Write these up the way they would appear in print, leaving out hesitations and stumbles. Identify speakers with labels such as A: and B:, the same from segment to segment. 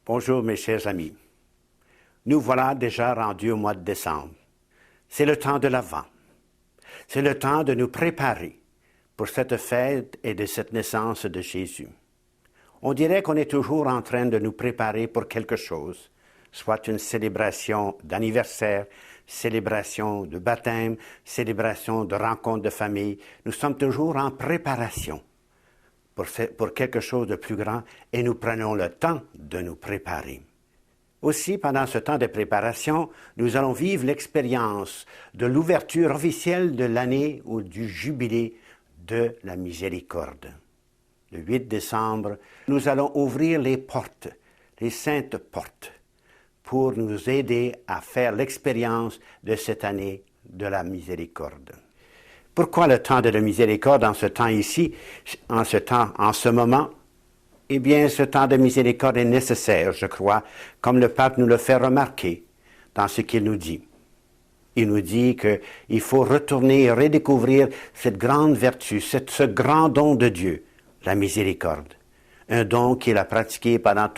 A: Bonjour mes chers amis. Nous voilà déjà rendus au mois de décembre. C'est le temps de l'Avent. C'est le temps de nous préparer pour cette fête et de cette naissance de Jésus. On dirait qu'on est toujours en train de nous préparer pour quelque chose, soit une célébration d'anniversaire, célébration de baptême, célébration de rencontre de famille. Nous sommes toujours en préparation pour quelque chose de plus grand et nous prenons le temps de nous préparer. Aussi, pendant ce temps de préparation, nous allons vivre l'expérience de l'ouverture officielle de l'année ou du jubilé de la miséricorde. Le 8 décembre, nous allons ouvrir les portes, les saintes portes, pour nous aider à faire l'expérience de cette année de la miséricorde. Pourquoi le temps de la miséricorde en ce temps ici, en ce moment? Eh bien, ce temps de miséricorde est nécessaire, je crois, comme le pape nous le fait remarquer dans ce qu'il nous dit. Il nous dit qu'il faut retourner et redécouvrir cette grande vertu, ce grand don de Dieu, la miséricorde. Un don qu'il a pratiqué pendant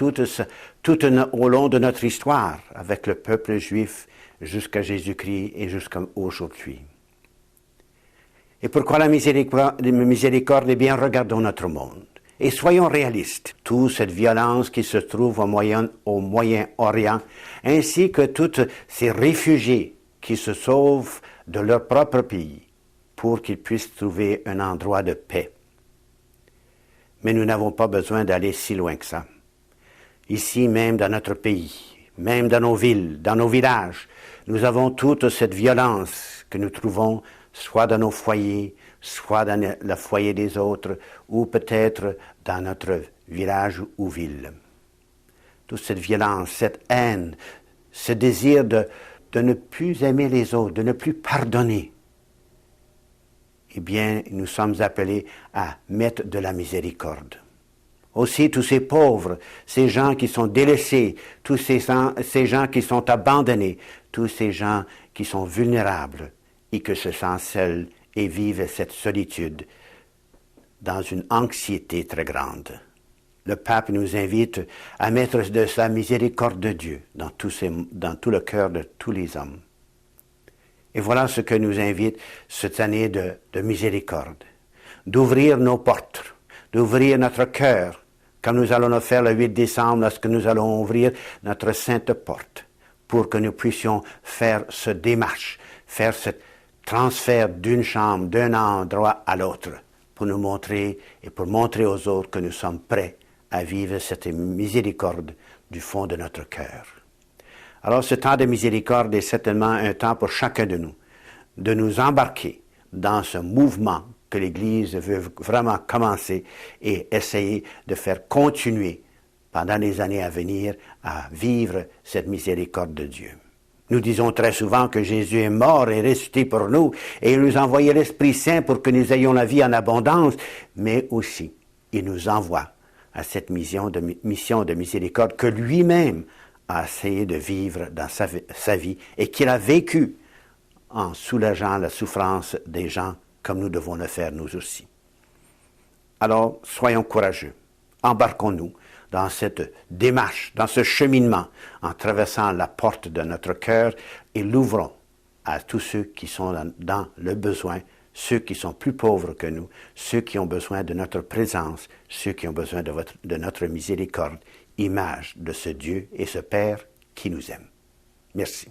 A: au long de notre histoire avec le peuple juif jusqu'à Jésus-Christ et jusqu'à aujourd'hui. Et pourquoi la miséricorde? Eh bien, regardons notre monde. Et soyons réalistes. Toute cette violence qui se trouve au Moyen-Orient, ainsi que tous ces réfugiés qui se sauvent de leur propre pays pour qu'ils puissent trouver un endroit de paix. Mais nous n'avons pas besoin d'aller si loin que ça. Ici, même dans notre pays, même dans nos villes, dans nos villages, nous avons toute cette violence que nous trouvons soit dans nos foyers, soit dans le foyer des autres, ou peut-être dans notre village ou ville. Toute cette violence, cette haine, ce désir de ne plus aimer les autres, de ne plus pardonner, eh bien, nous sommes appelés à mettre de la miséricorde. Aussi, tous ces pauvres, ces gens qui sont délaissés, tous ces gens qui sont abandonnés, tous ces gens qui sont vulnérables et qui se sentent seuls et vivent cette solitude dans une anxiété très grande. Le pape nous invite à mettre de sa miséricorde de Dieu dans tout le cœur de tous les hommes. Et voilà ce que nous invite cette année de miséricorde. D'ouvrir nos portes, d'ouvrir notre cœur, comme nous allons le faire le 8 décembre lorsque nous allons ouvrir notre sainte porte, pour que nous puissions faire ce démarche, faire ce transfert d'une chambre, d'un endroit à l'autre, pour nous montrer et pour montrer aux autres que nous sommes prêts à vivre cette miséricorde du fond de notre cœur. Alors ce temps de miséricorde est certainement un temps pour chacun de nous embarquer dans ce mouvement que l'Église veut vraiment commencer et essayer de faire continuer pendant les années à venir à vivre cette miséricorde de Dieu. Nous disons très souvent que Jésus est mort et ressuscité pour nous et il nous a envoyé l'Esprit Saint pour que nous ayons la vie en abondance, mais aussi il nous envoie à cette mission de miséricorde que lui-même a essayé de vivre dans sa vie et qu'il a vécu en soulageant la souffrance des gens comme nous devons le faire nous aussi. Alors, soyons courageux, embarquons-nous dans cette démarche, dans ce cheminement, en traversant la porte de notre cœur et l'ouvrons à tous ceux qui sont dans le besoin, ceux qui sont plus pauvres que nous, ceux qui ont besoin de notre présence, ceux qui ont besoin de notre miséricorde, image de ce Dieu et ce Père qui nous aime. Merci.